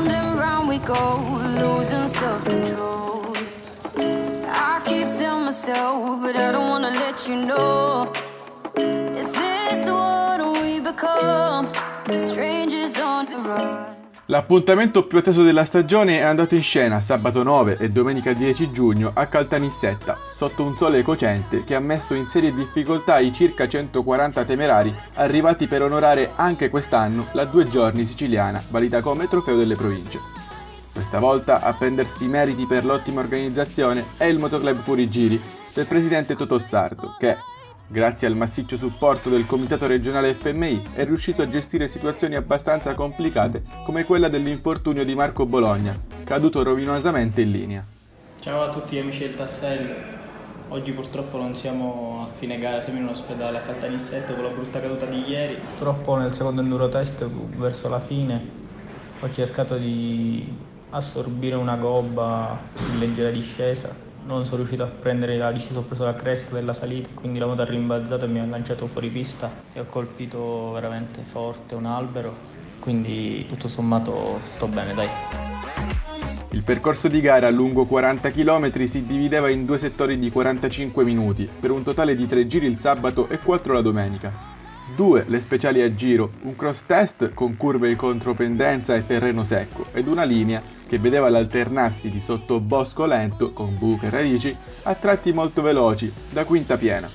Round and round we go, losing self-control. I keep telling myself, but I don't wanna let you know. Is this what we become? Strangers on the run. L'appuntamento più atteso della stagione è andato in scena sabato 9 e domenica 10 giugno a Caltanissetta, sotto un sole cocente che ha messo in serie difficoltà i circa 140 temerari arrivati per onorare anche quest'anno la 2 giorni siciliana, valida come trofeo delle province. Questa volta a prendersi i meriti per l'ottima organizzazione è il Motoclub Fuorigiri del presidente Totò Sardo che, grazie al massiccio supporto del Comitato Regionale FMI, è riuscito a gestire situazioni abbastanza complicate come quella dell'infortunio di Marco Bologna, caduto rovinosamente in linea. Ciao a tutti amici del Tassello, oggi purtroppo non siamo a fine gara, siamo in un ospedale a Caltanissetta con la brutta caduta di ieri. Purtroppo nel secondo enduro test, verso la fine, ho cercato di assorbire una gobba in leggera discesa. Non sono riuscito a prendere la discesa, ho preso la cresta della salita, quindi la moto ha rimbalzato e mi ha lanciato fuori pista e ho colpito veramente forte un albero, quindi tutto sommato sto bene, dai. Il percorso di gara lungo 40 km si divideva in 2 settori di 45 minuti, per un totale di 3 giri il sabato e 4 la domenica. 2 le speciali a giro, un cross test con curve in contropendenza e terreno secco, ed una linea che vedeva l'alternarsi di sottobosco lento, con buche e radici, a tratti molto veloci, da quinta piena.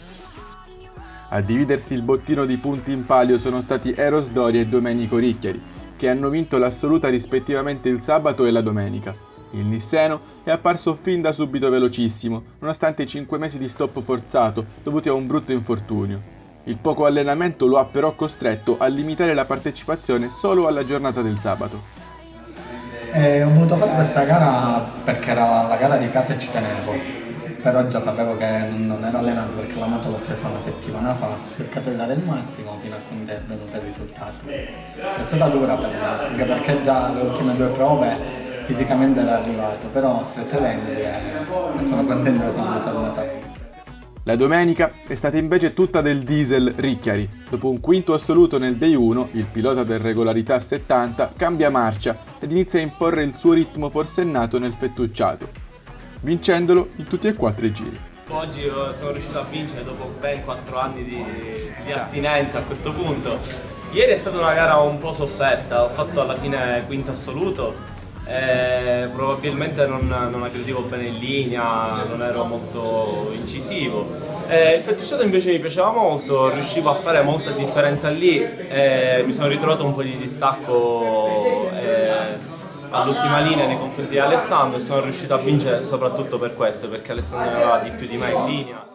A dividersi il bottino di punti in palio sono stati Eros Doria e Domenico Ricchiari, che hanno vinto l'assoluta rispettivamente il sabato e la domenica. Il nisseno è apparso fin da subito velocissimo, nonostante i 5 mesi di stop forzato dovuti a un brutto infortunio. Il poco allenamento lo ha però costretto a limitare la partecipazione solo alla giornata del sabato. Ho voluto fare questa gara perché era la gara di casa e ci tenevo, però già sapevo che non ero allenato perché la moto l'ho presa una settimana fa, ho cercato di dare il massimo fino a quando è venuto il risultato. È stata dura per me, anche perché già le ultime 2 prove fisicamente era arrivato, però siete lenti e sono contento che sono tornata. La domenica è stata invece tutta del diesel Ricchiari. Dopo un quinto assoluto nel Day 1, il pilota del regolarità 70 cambia marcia ed inizia a imporre il suo ritmo forsennato nel fettucciato, vincendolo in tutti e 4 i giri. Oggi sono riuscito a vincere dopo ben 4 anni di astinenza a questo punto. Ieri è stata una gara un po' sofferta, ho fatto alla fine quinto assoluto. Probabilmente non aggredivo bene in linea, non ero molto incisivo. Il fettucciato invece mi piaceva molto, riuscivo a fare molta differenza lì, mi sono ritrovato un po' di distacco all'ultima linea nei confronti di Alessandro e sono riuscito a vincere soprattutto per questo, perché Alessandro aveva di più di me in linea.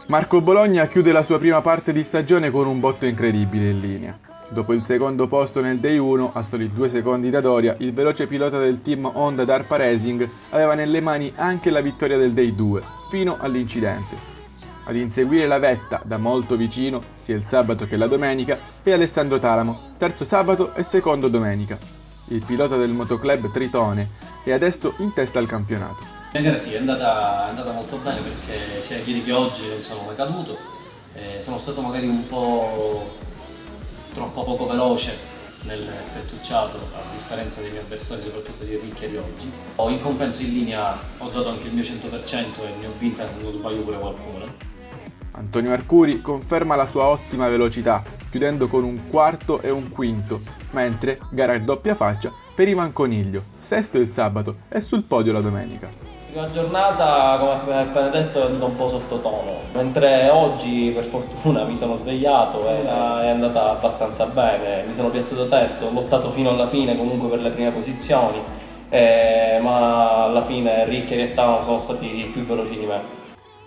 Marco Bologna chiude la sua prima parte di stagione con un botto incredibile in linea. Dopo il secondo posto nel Day 1, a soli 2 secondi da Doria, il veloce pilota del team Honda Darpa Racing aveva nelle mani anche la vittoria del Day 2, fino all'incidente. Ad inseguire la vetta da molto vicino, sia il sabato che la domenica, è Alessandro Talamo, terzo sabato e secondo domenica. Il pilota del motoclub Tritone è adesso in testa al campionato. La gara sì, è andata molto bene perché sia ieri che oggi non sono mai caduto, sono stato magari un po' troppo poco veloce nel fettucciato, a differenza dei miei avversari, soprattutto di Ricchiari oggi. In compenso in linea ho dato anche il mio 100% e ne ho vinta, se non sbaglio, pure qualcuno. Antonio Arcuri conferma la sua ottima velocità, chiudendo con un quarto e un quinto, mentre, gara a doppia faccia, per Ivan Coniglio, sesto il sabato e sul podio la domenica. La giornata, come hai appena detto, è andata un po' sottotono, mentre oggi per fortuna mi sono svegliato e è andata abbastanza bene, mi sono piazzato terzo, ho lottato fino alla fine comunque per le prime posizioni, ma alla fine Ricchiari e Tano sono stati più veloci di me.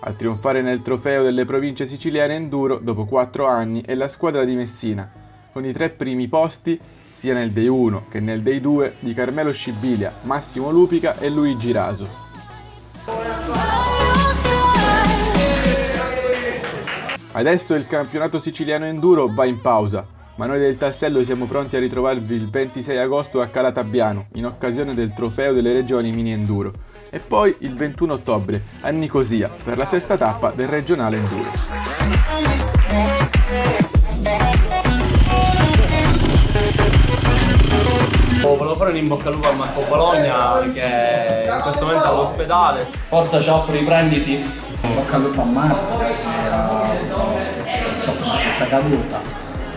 A trionfare nel trofeo delle province siciliane enduro dopo 4 anni è la squadra di Messina, con i 3 primi posti sia nel Day 1 che nel Day 2 di Carmelo Scibilia, Massimo Lupica e Luigi Raso. Adesso il campionato siciliano enduro va in pausa, ma noi del Tassello siamo pronti a ritrovarvi il 26 agosto a Calatabbiano, in occasione del trofeo delle regioni mini enduro, e poi il 21 ottobre a Nicosia per la sesta tappa del regionale enduro. Volevo fare un in bocca al lupo a Marco Bologna che in questo momento è all'ospedale. Forza Ciop, riprenditi. In bocca al lupo a Marco, che era questa caduta.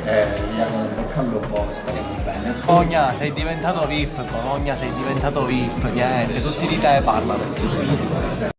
Gli auguro in bocca al lupo, speriamo bene. Bologna sei diventato VIP, Bologna sei diventato VIP, niente, tutti di te parlano.